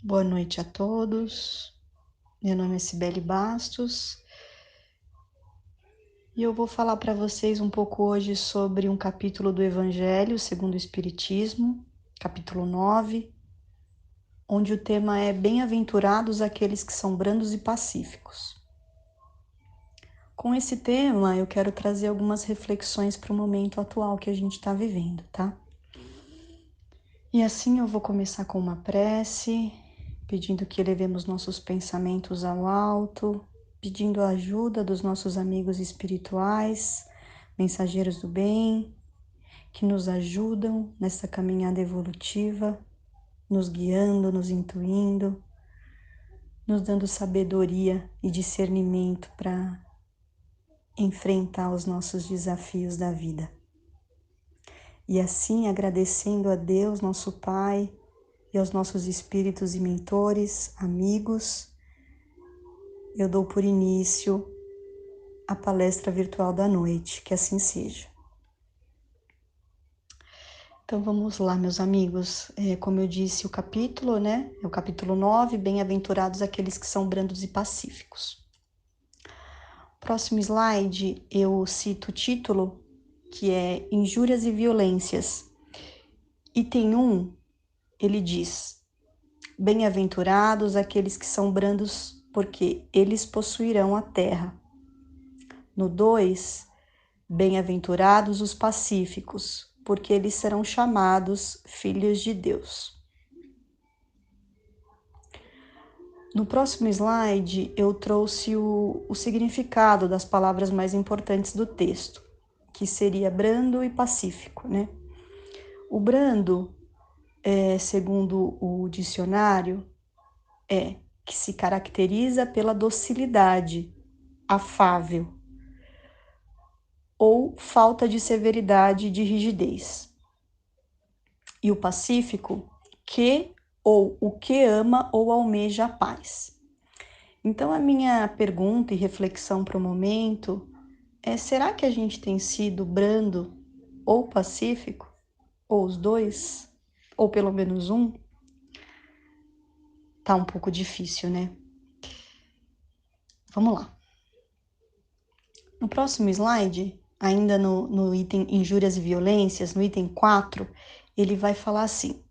Boa noite a todos. Meu nome é Cibele Bastos e eu vou falar para vocês um pouco hoje sobre um capítulo do Evangelho segundo o Espiritismo, capítulo 9, onde o tema é Bem-aventurados aqueles que são brandos e pacíficos. Com esse tema, eu quero trazer algumas reflexões para o momento atual que a gente está vivendo, tá? E assim eu vou começar com uma prece, pedindo que elevemos nossos pensamentos ao alto, pedindo a ajuda dos nossos amigos espirituais, mensageiros do bem, que nos ajudam nessa caminhada evolutiva, nos guiando, nos intuindo, nos dando sabedoria e discernimento para enfrentar os nossos desafios da vida. E assim, agradecendo a Deus, nosso Pai, e aos nossos espíritos e mentores, amigos, eu dou por início a palestra virtual da noite, que assim seja. Então vamos lá, meus amigos. Como eu disse, o capítulo, né? É o capítulo 9, Bem-aventurados aqueles que são brandos e pacíficos. Próximo slide, eu cito o título, que é Injúrias e Violências. Item 1, ele diz: Bem-aventurados aqueles que são brandos, porque eles possuirão a terra. No 2, bem-aventurados os pacíficos, porque eles serão chamados filhos de Deus. No próximo slide, eu trouxe o significado das palavras mais importantes do texto, que seria brando e pacífico, né? O brando, segundo o dicionário, que se caracteriza pela docilidade, afável, ou falta de severidade e de rigidez. E o pacífico, que ou o que ama ou almeja a paz. Então, a minha pergunta e reflexão para o momento é: será que a gente tem sido brando ou pacífico? Ou os dois? Ou pelo menos um? Tá um pouco difícil, né? Vamos lá. No próximo slide, ainda no item Injúrias e Violências, no item 4, ele vai falar assim: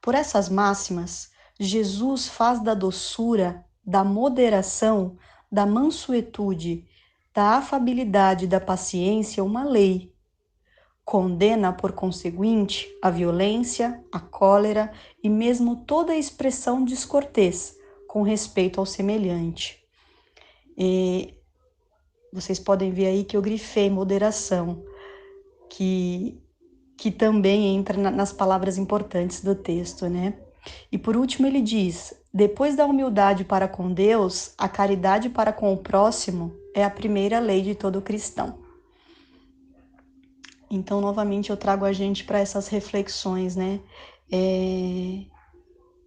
por essas máximas, Jesus faz da doçura, da moderação, da mansuetude, da afabilidade e da paciência uma lei. Condena, por conseguinte, a violência, a cólera e mesmo toda a expressão descortês com respeito ao semelhante. E vocês podem ver aí que eu grifei moderação, que também entra nas palavras importantes do texto, né? E por último ele diz: depois da humildade para com Deus, a caridade para com o próximo é a primeira lei de todo cristão. Então, novamente, eu trago a gente para essas reflexões, né?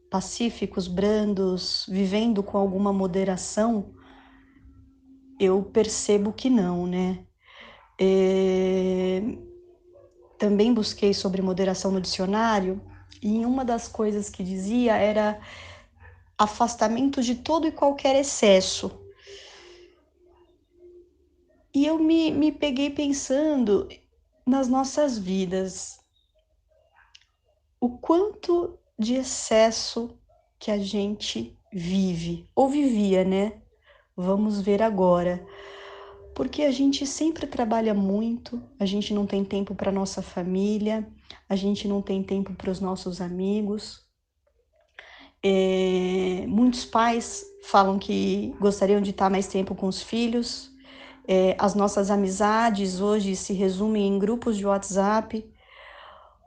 Pacíficos, brandos, vivendo com alguma moderação, eu percebo que não, né? Também busquei sobre moderação no dicionário, e uma das coisas que dizia era afastamento de todo e qualquer excesso. E eu me peguei pensando nas nossas vidas, o quanto de excesso que a gente vive, ou vivia, né? Vamos ver agora. Porque a gente sempre trabalha muito, a gente não tem tempo para nossa família, a gente não tem tempo para os nossos amigos. Muitos pais falam que gostariam de estar mais tempo com os filhos. As nossas amizades hoje se resumem em grupos de WhatsApp.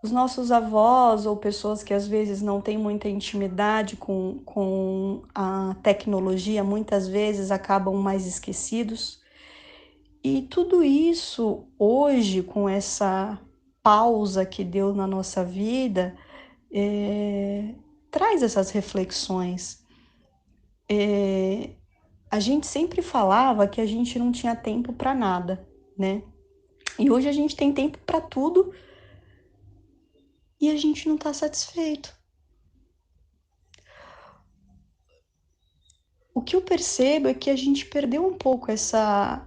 Os nossos avós ou pessoas que às vezes não têm muita intimidade com a tecnologia, muitas vezes acabam mais esquecidos. E tudo isso hoje, com essa pausa que deu na nossa vida, traz essas reflexões. A gente sempre falava que a gente não tinha tempo para nada, né? E hoje a gente tem tempo para tudo e a gente não está satisfeito. que eu percebo é que a gente perdeu um pouco essa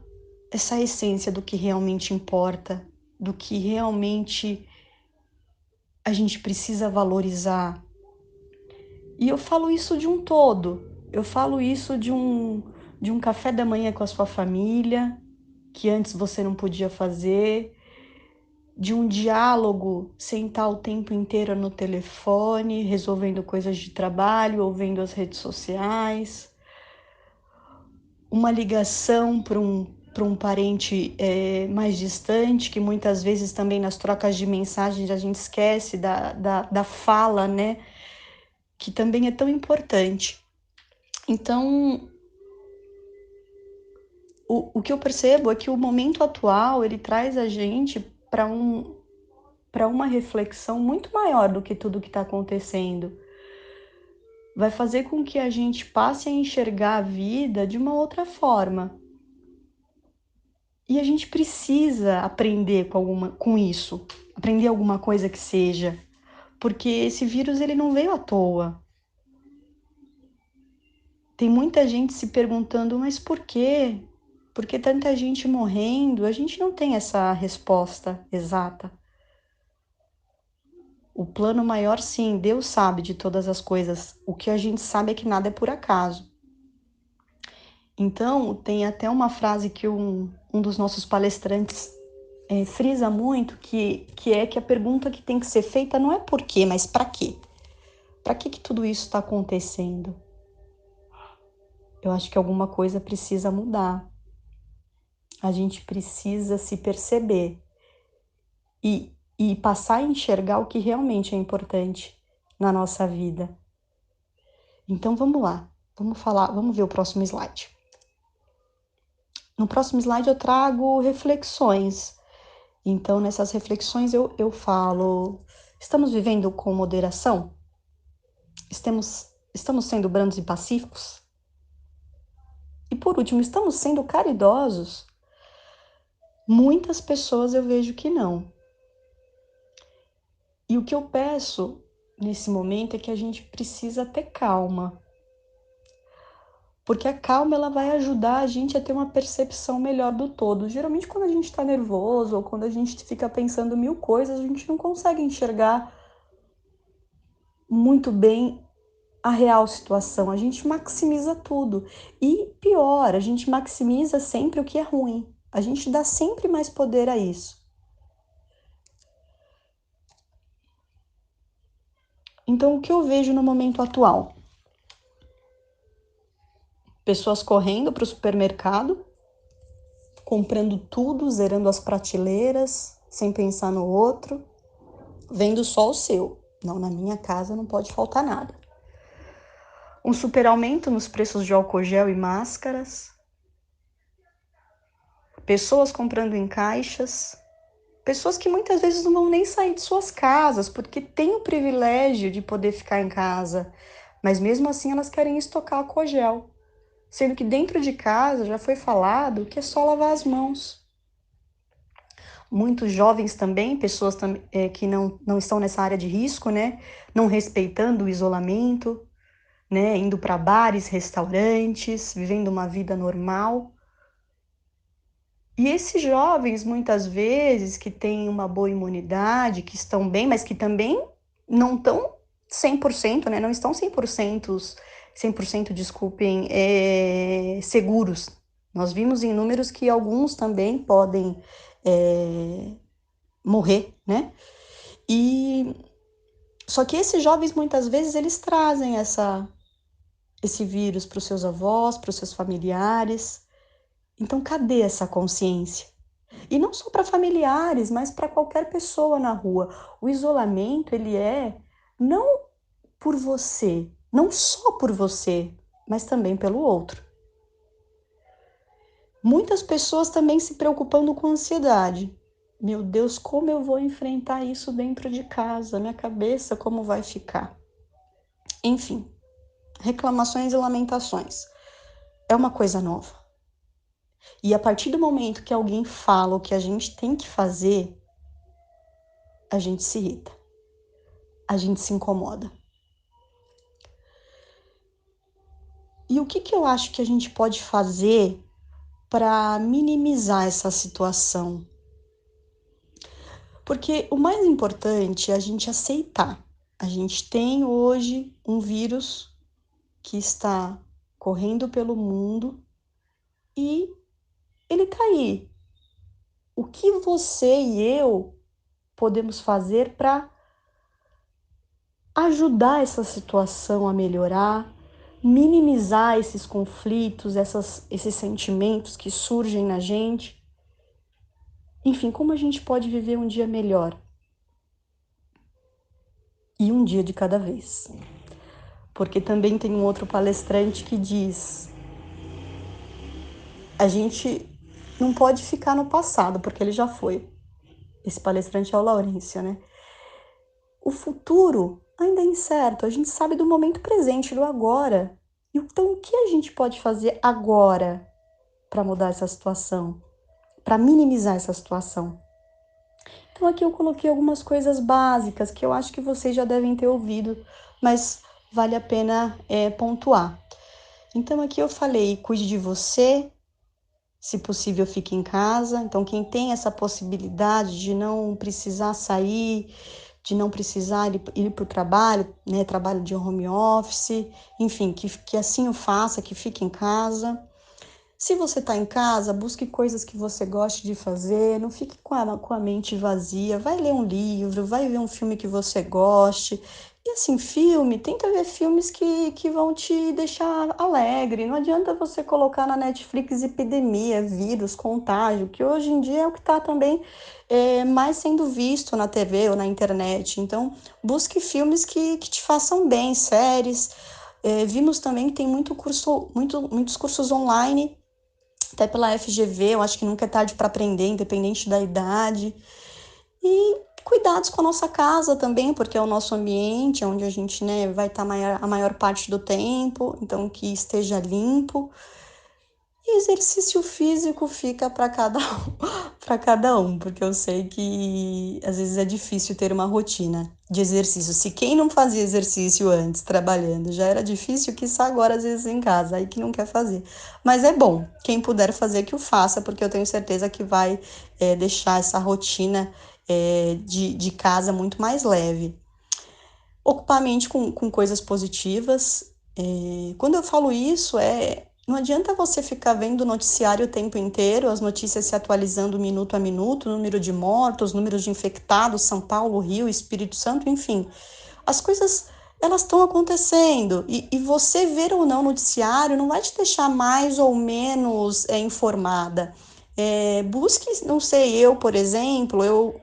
essência do que realmente importa, do que realmente a gente precisa valorizar. E eu falo isso de um todo. Eu falo isso de um café da manhã com a sua família, que antes você não podia fazer, de um diálogo, sentar o tempo inteiro no telefone, resolvendo coisas de trabalho, ou vendo as redes sociais, uma ligação para um parente mais distante, que muitas vezes também nas trocas de mensagens a gente esquece da fala, né? Que também é tão importante. Então, o que eu percebo é que o momento atual, ele traz a gente para uma reflexão muito maior do que tudo que está acontecendo. Vai fazer com que a gente passe a enxergar a vida de uma outra forma. E a gente precisa aprender com isso, aprender alguma coisa que seja, porque esse vírus ele não veio à toa. Tem muita gente se perguntando, mas por quê? Por que tanta gente morrendo? A gente não tem essa resposta exata. O plano maior, sim, Deus sabe de todas as coisas. O que a gente sabe é que nada é por acaso. Então, tem até uma frase que um dos nossos palestrantes frisa muito, que é que a pergunta que tem que ser feita não é por quê, mas para quê? Para que tudo isso está acontecendo? Eu acho que alguma coisa precisa mudar. A gente precisa se perceber e passar a enxergar o que realmente é importante na nossa vida. Então vamos lá, vamos ver o próximo slide. No próximo slide eu trago reflexões. Então nessas reflexões eu falo, estamos vivendo com moderação? Estamos sendo brandos e pacíficos? E por último, estamos sendo caridosos? Muitas pessoas eu vejo que não. E o que eu peço nesse momento é que a gente precisa ter calma. Porque a calma ela vai ajudar a gente a ter uma percepção melhor do todo. Geralmente quando a gente está nervoso ou quando a gente fica pensando mil coisas, a gente não consegue enxergar muito bem a real situação. A gente maximiza tudo. E pior, a gente maximiza sempre o que é ruim. A gente dá sempre mais poder a isso. Então, o que eu vejo no momento atual? Pessoas correndo para o supermercado, comprando tudo, zerando as prateleiras, sem pensar no outro, vendo só o seu. Não, na minha casa não pode faltar nada. Um super aumento nos preços de álcool gel e máscaras. Pessoas comprando em caixas. Pessoas que muitas vezes não vão nem sair de suas casas, porque têm o privilégio de poder ficar em casa. Mas mesmo assim elas querem estocar álcool gel. Sendo que dentro de casa já foi falado que é só lavar as mãos. Muitos jovens também, pessoas que não estão nessa área de risco, né? Não respeitando o isolamento, né? Indo para bares, restaurantes, vivendo uma vida normal. E esses jovens, muitas vezes, que têm uma boa imunidade, que estão bem, mas que também não estão 100%, né? Não estão 100%, desculpem, seguros. Nós vimos em números que alguns também podem morrer, né? E só que esses jovens, muitas vezes, eles trazem esse vírus para os seus avós, para os seus familiares. Então, cadê essa consciência? E não só para familiares, mas para qualquer pessoa na rua. O isolamento, ele é não por você, não só por você, mas também pelo outro. Muitas pessoas também se preocupando com ansiedade. Meu Deus, como eu vou enfrentar isso dentro de casa? Minha cabeça, como vai ficar? Enfim, reclamações e lamentações. É uma coisa nova. E a partir do momento que alguém fala o que a gente tem que fazer, a gente se irrita. A gente se incomoda. o que que eu acho que a gente pode fazer para minimizar essa situação? Porque o mais importante é a gente aceitar. A gente tem hoje um vírus que está correndo pelo mundo e ele tá aí. O que você e eu podemos fazer para ajudar essa situação a melhorar, minimizar esses conflitos, esses sentimentos que surgem na gente? Enfim, como a gente pode viver um dia melhor? E um dia de cada vez. Porque também tem um outro palestrante que diz: a gente não pode ficar no passado, porque ele já foi. Esse palestrante é o Laurêncio, né? O futuro ainda é incerto, a gente sabe do momento presente, do agora. Então, o que a gente pode fazer agora para mudar essa situação, para minimizar essa situação? Então, aqui eu coloquei algumas coisas básicas que eu acho que vocês já devem ter ouvido, mas vale a pena pontuar. Então, aqui eu falei: cuide de você, se possível, fique em casa. Então, quem tem essa possibilidade de não precisar sair, de não precisar ir para o trabalho, né, trabalho de home office, enfim, que assim o faça, que fique em casa. Se você está em casa, busque coisas que você goste de fazer, não fique com a mente vazia, vai ler um livro, vai ver um filme que você goste. E assim, tenta ver filmes que vão te deixar alegre. Não adianta você colocar na Netflix epidemia, vírus, contágio, que hoje em dia é o que está também mais sendo visto na TV ou na internet. Então, busque filmes que te façam bem, séries. Vimos também que tem muitos cursos online, até pela FGV. Eu acho que nunca é tarde para aprender, independente da idade. E cuidados com a nossa casa também, porque é o nosso ambiente, onde a gente, né, vai estar a maior parte do tempo, então que esteja limpo. E exercício físico fica para cada para cada um, porque eu sei que às vezes é difícil ter uma rotina de exercício. Se quem não fazia exercício antes, trabalhando, já era difícil, quiçá agora às vezes em casa, aí que não quer fazer. Mas é bom, quem puder fazer que o faça, porque eu tenho certeza que vai deixar essa rotina de casa muito mais leve. Ocupar a mente com coisas positivas. Quando eu falo isso, não adianta você ficar vendo o noticiário o tempo inteiro, as notícias se atualizando minuto a minuto, número de mortos, números de infectados, São Paulo, Rio, Espírito Santo, enfim. As coisas, elas estão acontecendo, e você ver ou não o noticiário não vai te deixar mais ou menos informada. Busque, não sei, por exemplo, eu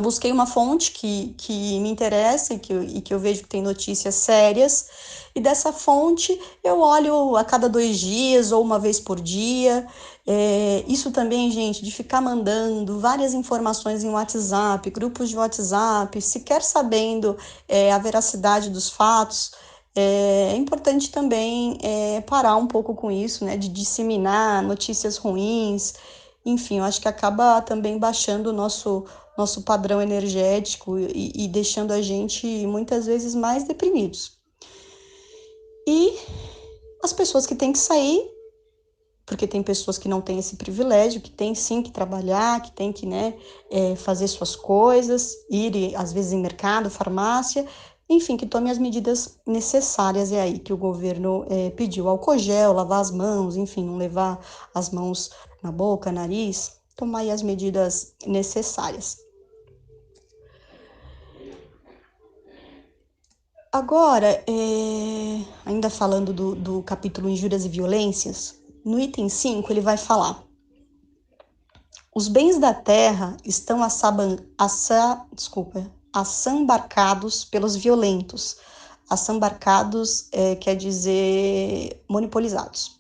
busquei uma fonte que me interessa e que eu vejo que tem notícias sérias, e dessa fonte eu olho a cada 2 dias ou uma vez por dia. Isso também, gente, de ficar mandando várias informações em WhatsApp, grupos de WhatsApp, sequer sabendo a veracidade dos fatos. É importante também parar um pouco com isso, né, de disseminar notícias ruins. Enfim, eu acho que acaba também baixando o nosso padrão energético e deixando a gente muitas vezes mais deprimidos. E as pessoas que têm que sair, porque tem pessoas que não têm esse privilégio, que têm sim que trabalhar, que têm que, né, fazer suas coisas, ir às vezes em mercado, farmácia, enfim, que tome as medidas necessárias. É aí que o governo pediu álcool gel, lavar as mãos, enfim, não levar as mãos na boca, nariz, tomar aí as medidas necessárias. Agora, ainda falando do capítulo Injúrias e Violências, no item 5 ele vai falar: os bens da terra estão assambarcados pelos violentos. Assambarcados quer dizer monopolizados.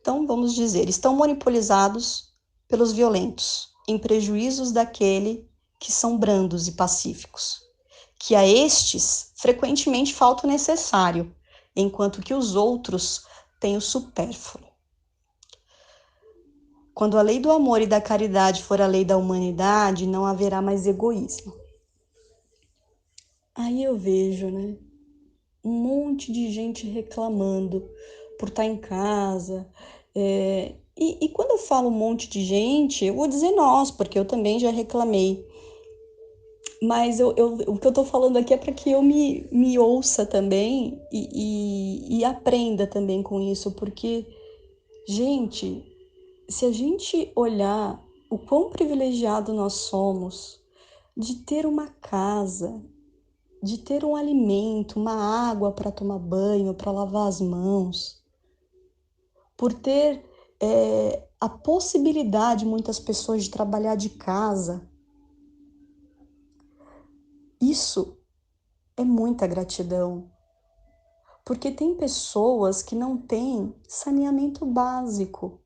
Então, vamos dizer, estão monopolizados pelos violentos, em prejuízos daquele que são brandos e pacíficos, que a estes frequentemente falta o necessário, enquanto que os outros têm o supérfluo. Quando a lei do amor e da caridade for a lei da humanidade, não haverá mais egoísmo. Aí eu vejo, né? um monte de gente reclamando por estar em casa. E quando eu falo um monte de gente, eu vou dizer nós, porque eu também já reclamei. Mas o que eu tô falando aqui é para que eu me ouça também e aprenda também com isso, porque, gente, se a gente olhar o quão privilegiado nós somos de ter uma casa, de ter um alimento, uma água para tomar banho, para lavar as mãos, por ter a possibilidade, muitas pessoas, de trabalhar de casa, isso é muita gratidão. Porque tem pessoas que não têm saneamento básico.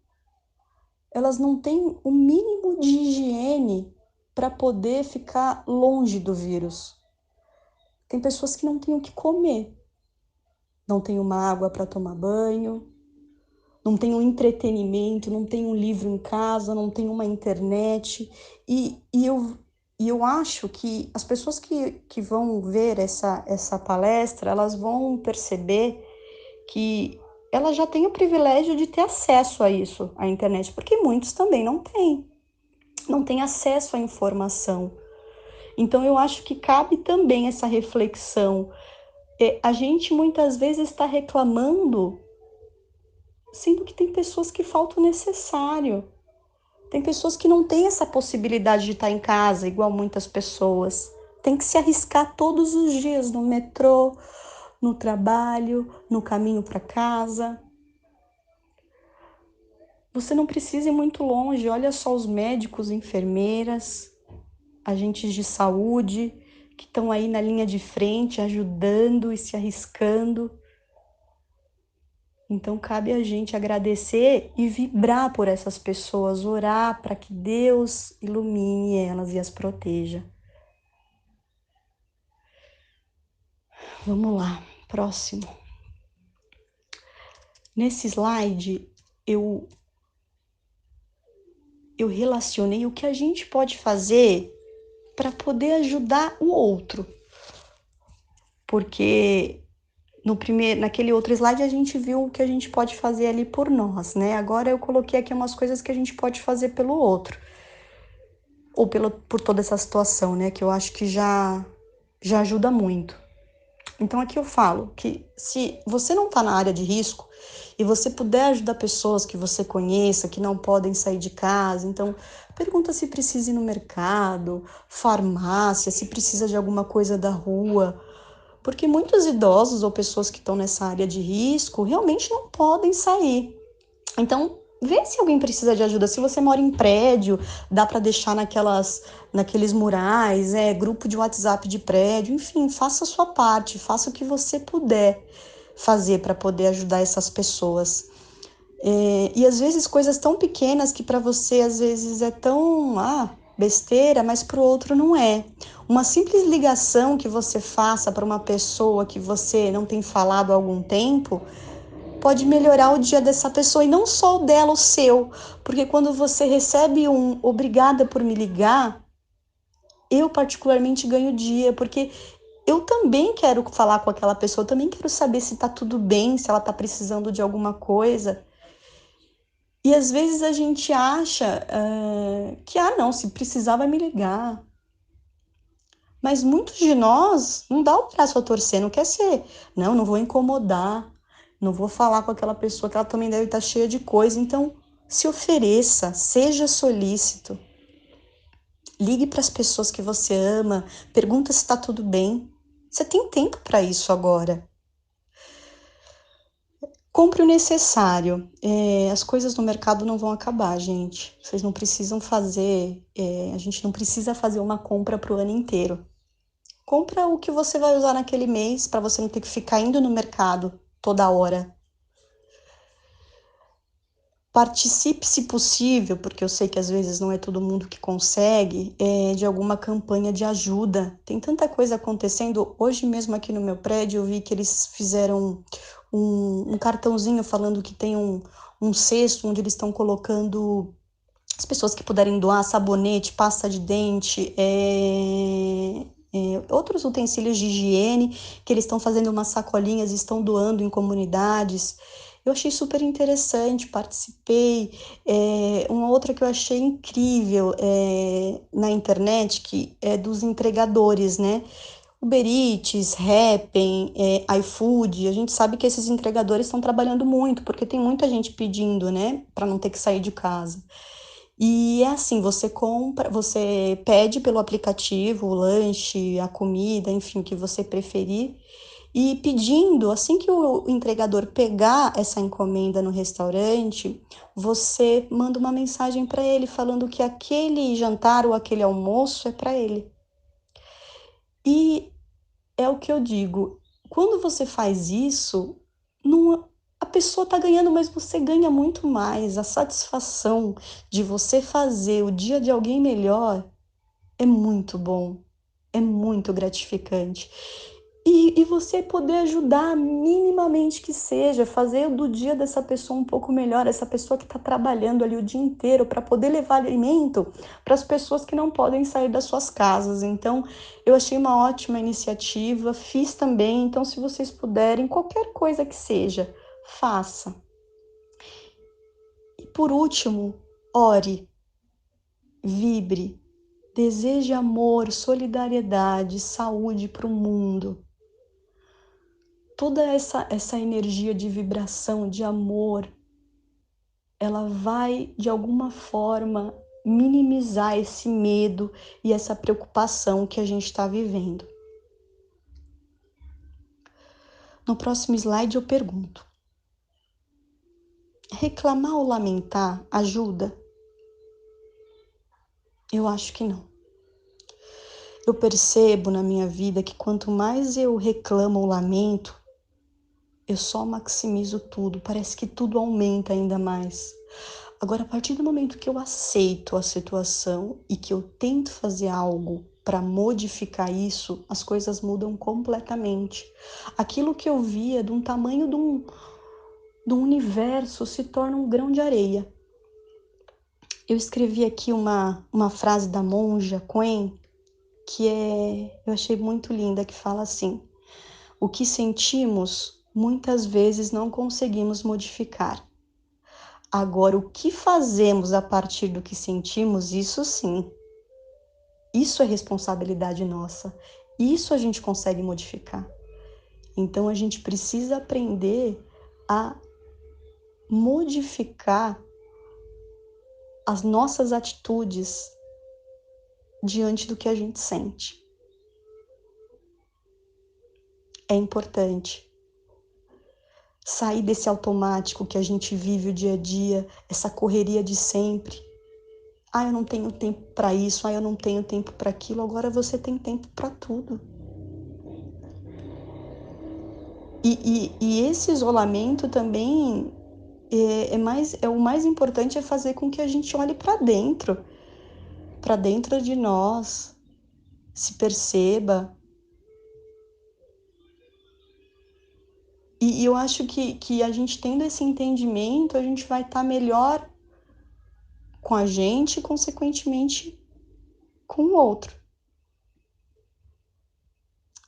Elas não têm o mínimo de higiene para poder ficar longe do vírus. Tem pessoas que não têm o que comer, não tem uma água para tomar banho, não tem um entretenimento, não tem um livro em casa, não tem uma internet. E eu acho que as pessoas que vão ver essa palestra, elas vão perceber que ela já tem o privilégio de ter acesso a isso, à internet, porque muitos também não têm acesso à informação. Então eu acho que cabe também essa reflexão. A gente muitas vezes está reclamando, sendo que tem pessoas que faltam o necessário. Tem pessoas que não têm essa possibilidade de estar em casa, igual muitas pessoas. Tem que se arriscar todos os dias no metrô, no trabalho, no caminho para casa. Você não precisa ir muito longe, olha só os médicos, enfermeiras, agentes de saúde que estão aí na linha de frente, ajudando e se arriscando. Então cabe a gente agradecer e vibrar por essas pessoas, orar para que Deus ilumine elas e as proteja. Vamos lá, próximo. Nesse slide eu relacionei o que a gente pode fazer para poder ajudar o outro. Porque naquele outro slide a gente viu o que a gente pode fazer ali por nós, né? Agora eu coloquei aqui umas coisas que a gente pode fazer pelo outro. Ou por toda essa situação, né? Que eu acho que já ajuda muito. Então aqui eu falo que se você não está na área de risco e você puder ajudar pessoas que você conheça, que não podem sair de casa, então pergunta se precisa ir no mercado, farmácia, se precisa de alguma coisa da rua, porque muitos idosos ou pessoas que estão nessa área de risco realmente não podem sair. Então, vê se alguém precisa de ajuda. Se você mora em prédio, dá para deixar naqueles murais, grupo de WhatsApp de prédio, enfim, faça a sua parte, faça o que você puder fazer para poder ajudar essas pessoas. E às vezes coisas tão pequenas que para você às vezes é tão besteira, mas para o outro não é. Uma simples ligação que você faça para uma pessoa que você não tem falado há algum tempo pode melhorar o dia dessa pessoa, e não só o dela, o seu. Porque quando você recebe um obrigada por me ligar, eu particularmente ganho o dia, porque eu também quero falar com aquela pessoa, eu também quero saber se tá tudo bem, se ela tá precisando de alguma coisa. E às vezes a gente acha que, não, se precisar vai me ligar. Mas muitos de nós não dá o braço a torcer, não quer ser. Não vou incomodar, não vou falar com aquela pessoa que ela também deve estar cheia de coisa. Então, se ofereça, seja solícito. Ligue para as pessoas que você ama, pergunta se está tudo bem. Você tem tempo para isso agora. Compre o necessário. As coisas no mercado não vão acabar, gente. Vocês não precisam fazer, a gente não precisa fazer uma compra para o ano inteiro. Compra o que você vai usar naquele mês para você não ter que ficar indo no mercado toda hora. Participe, se possível, porque eu sei que às vezes não é todo mundo que consegue, de alguma campanha de ajuda. Tem tanta coisa acontecendo. Hoje mesmo aqui no meu prédio eu vi que eles fizeram um cartãozinho falando que tem um cesto onde eles estão colocando as pessoas que puderem doar sabonete, pasta de dente, outros utensílios de higiene, que eles estão fazendo umas sacolinhas e estão doando em comunidades. Eu achei super interessante, participei. Uma outra que eu achei incrível na internet, que é dos entregadores, né? Uber Eats, Rappi, iFood, a gente sabe que esses entregadores estão trabalhando muito, porque tem muita gente pedindo, né, para não ter que sair de casa. E é assim, você compra, você pede pelo aplicativo o lanche, a comida, enfim, o que você preferir, e pedindo, assim que o entregador pegar essa encomenda no restaurante, você manda uma mensagem para ele falando que aquele jantar ou aquele almoço é para ele. E é o que eu digo, quando você faz isso, não, a pessoa está ganhando, mas você ganha muito mais. A satisfação de você fazer o dia de alguém melhor é muito bom, é muito gratificante. E você poder ajudar minimamente que seja, fazer do dia dessa pessoa um pouco melhor, essa pessoa que está trabalhando ali o dia inteiro para poder levar alimento para as pessoas que não podem sair das suas casas. Então, eu achei uma ótima iniciativa, fiz também. Então, se vocês puderem, qualquer coisa que seja, faça. E por último, ore, vibre, deseje amor, solidariedade, saúde para o mundo. Toda essa energia de vibração, de amor, ela vai, de alguma forma, minimizar esse medo e essa preocupação que a gente está vivendo. No próximo slide eu pergunto: reclamar ou lamentar ajuda? Eu acho que não. Eu percebo na minha vida que quanto mais eu reclamo ou lamento, eu só maximizo tudo, parece que tudo aumenta ainda mais. Agora, a partir do momento que eu aceito a situação e que eu tento fazer algo para modificar isso, as coisas mudam completamente. Aquilo que eu via de um tamanho do universo se torna um grão de areia. Eu escrevi aqui uma frase da monja Quen, que eu achei muito linda, que fala assim: o que sentimos, muitas vezes não conseguimos modificar. Agora, o que fazemos a partir do que sentimos, isso sim. Isso é responsabilidade nossa. Isso a gente consegue modificar. Então, a gente precisa aprender a modificar as nossas atitudes diante do que a gente sente. É importante sair desse automático que a gente vive o dia a dia, essa correria de sempre. Eu não tenho tempo para isso, eu não tenho tempo para aquilo. Agora você tem tempo para tudo. E esse isolamento também o mais importante é fazer com que a gente olhe para dentro de nós, se perceba. E eu acho que a gente tendo esse entendimento, a gente vai estar melhor com a gente e, consequentemente, com o outro.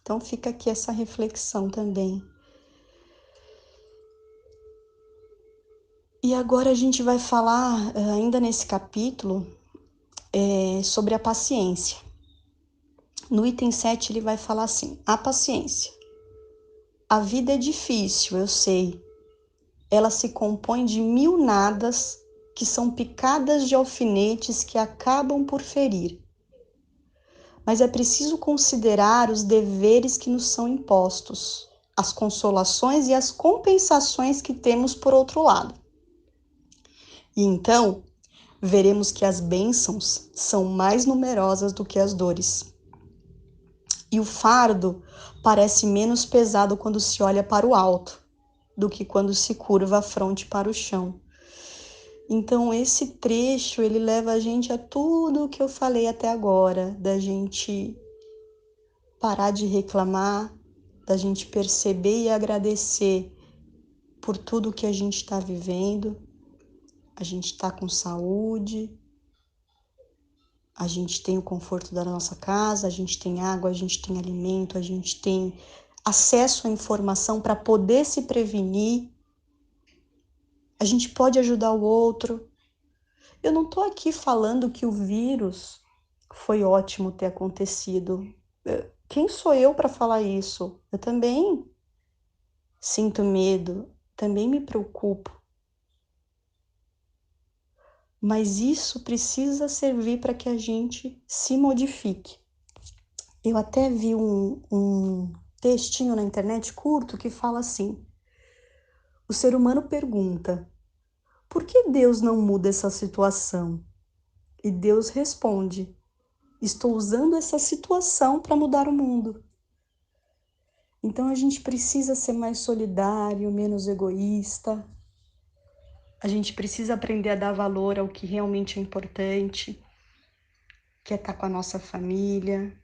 Então fica aqui essa reflexão também. E agora a gente vai falar, ainda nesse capítulo, sobre a paciência. No item 7 ele vai falar assim: a paciência. A vida é difícil, eu sei. Ela se compõe de mil nadas que são picadas de alfinetes que acabam por ferir. Mas é preciso considerar os deveres que nos são impostos, as consolações e as compensações que temos por outro lado. E então, veremos que as bênçãos são mais numerosas do que as dores. E o fardo parece menos pesado quando se olha para o alto do que quando se curva a fronte para o chão. Então, esse trecho, ele leva a gente a tudo o que eu falei até agora, da gente parar de reclamar, da gente perceber e agradecer por tudo que a gente está vivendo. A gente está com saúde, A gente tem o conforto da nossa casa, a gente tem água, a gente tem alimento, a gente tem acesso à informação para poder se prevenir. A gente pode ajudar o outro. Eu não estou aqui falando que o vírus foi ótimo ter acontecido. Quem sou eu para falar isso? Eu também sinto medo, também me preocupo. Mas isso precisa servir para que a gente se modifique. Eu até vi um textinho na internet curto que fala assim: o ser humano pergunta, por que Deus não muda essa situação? E Deus responde, estou usando essa situação para mudar o mundo. Então a gente precisa ser mais solidário, menos egoísta. A gente precisa aprender a dar valor ao que realmente é importante, que é estar com a nossa família,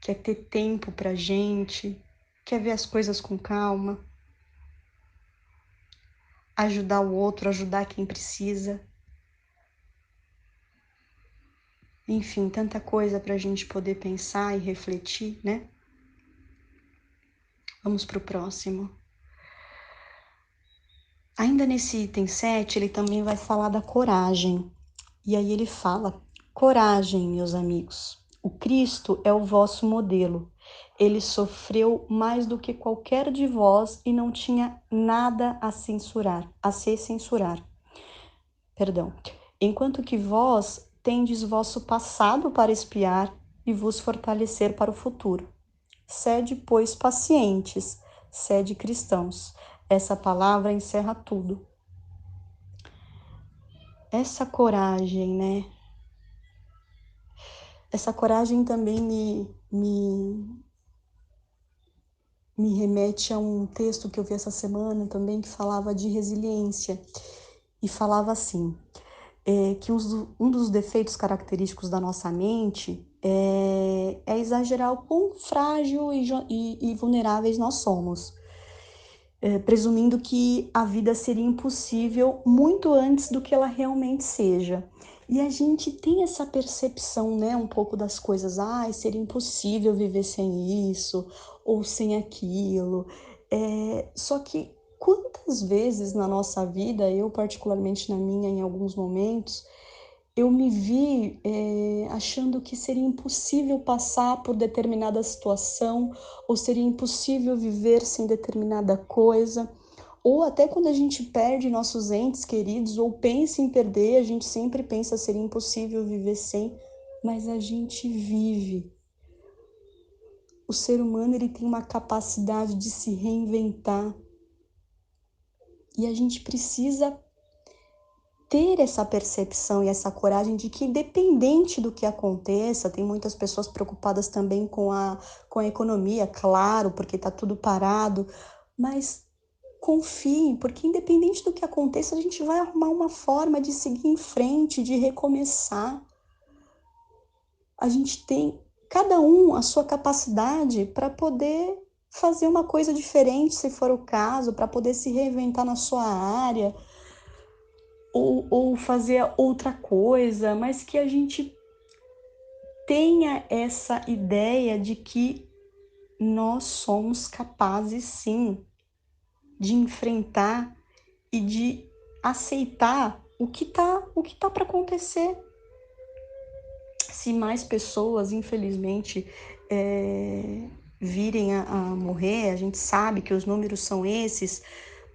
que é ter tempo pra gente, que é ver as coisas com calma, ajudar o outro, ajudar quem precisa. Enfim, tanta coisa pra gente poder pensar e refletir, né? Vamos pro próximo. Ainda nesse item 7, ele também vai falar da coragem. E aí ele fala: coragem, meus amigos. O Cristo é o vosso modelo. Ele sofreu mais do que qualquer de vós e não tinha nada a censurar, a se censurar. Perdão. Enquanto que vós tendes vosso passado para espiar e vos fortalecer para o futuro. Sede, pois, pacientes, sede cristãos. Essa palavra encerra tudo. Essa coragem, né? Essa coragem também me remete a um texto que eu vi essa semana também que falava de resiliência e falava assim, que um dos defeitos característicos da nossa mente é exagerar o quão frágil e vulneráveis nós somos, presumindo que a vida seria impossível muito antes do que ela realmente seja. E a gente tem essa percepção, né, um pouco das coisas, seria impossível viver sem isso ou sem aquilo. Só que quantas vezes na nossa vida, eu particularmente na minha, em alguns momentos, eu me vi achando que seria impossível passar por determinada situação, ou seria impossível viver sem determinada coisa, ou até quando a gente perde nossos entes queridos, ou pensa em perder, a gente sempre pensa seria impossível viver sem, mas a gente vive. O ser humano ele tem uma capacidade de se reinventar, e a gente precisa ter essa percepção e essa coragem de que, independente do que aconteça, tem muitas pessoas preocupadas também com a economia, claro, porque está tudo parado, mas confiem, porque independente do que aconteça, a gente vai arrumar uma forma de seguir em frente, de recomeçar. A gente tem, cada um, a sua capacidade para poder fazer uma coisa diferente, se for o caso, para poder se reinventar na sua área, ou fazer outra coisa, mas que a gente tenha essa ideia de que nós somos capazes, sim, de enfrentar e de aceitar o que tá para acontecer. Se mais pessoas, infelizmente, virem a morrer, a gente sabe que os números são esses,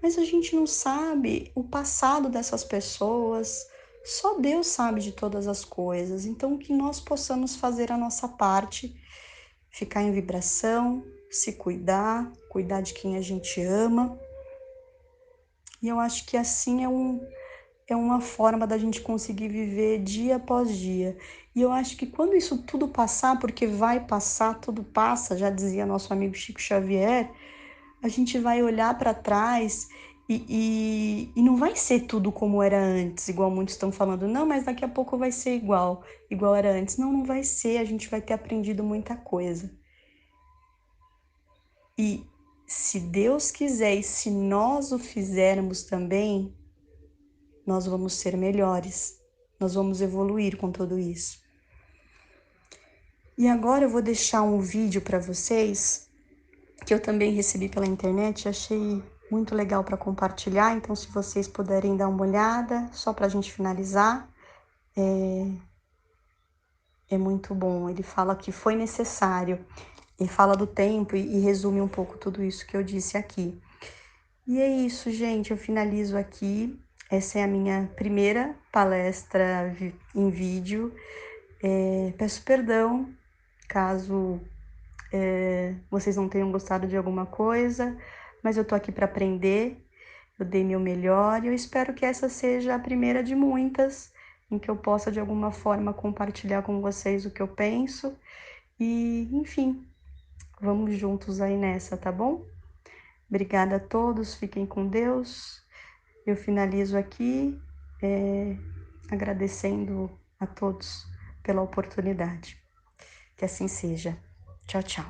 mas a gente não sabe o passado dessas pessoas. Só Deus sabe de todas as coisas. Então, que nós possamos fazer a nossa parte, ficar em vibração, se cuidar, cuidar de quem a gente ama. E eu acho que assim é uma forma da gente conseguir viver dia após dia. E eu acho que quando isso tudo passar, porque vai passar, tudo passa, já dizia nosso amigo Chico Xavier, a gente vai olhar para trás e não vai ser tudo como era antes, igual muitos estão falando, não, mas daqui a pouco vai ser igual era antes. Não, não vai ser, a gente vai ter aprendido muita coisa. E se Deus quiser e se nós o fizermos também, nós vamos ser melhores, Nós vamos evoluir com tudo isso. E agora eu vou deixar um vídeo para vocês que eu também recebi pela internet, achei muito legal para compartilhar, então se vocês puderem dar uma olhada, só para a gente finalizar, é muito bom. Ele fala que foi necessário, ele fala do tempo e resume um pouco tudo isso que eu disse aqui. E é isso, gente, eu finalizo aqui. Essa é a minha primeira palestra em vídeo. Peço perdão caso vocês não tenham gostado de alguma coisa, mas eu tô aqui para aprender, eu dei meu melhor e eu espero que essa seja a primeira de muitas em que eu possa de alguma forma compartilhar com vocês o que eu penso e, enfim, vamos juntos aí nessa, tá bom? Obrigada a todos, fiquem com Deus. Eu finalizo aqui agradecendo a todos pela oportunidade. Que assim seja. Tchau, tchau.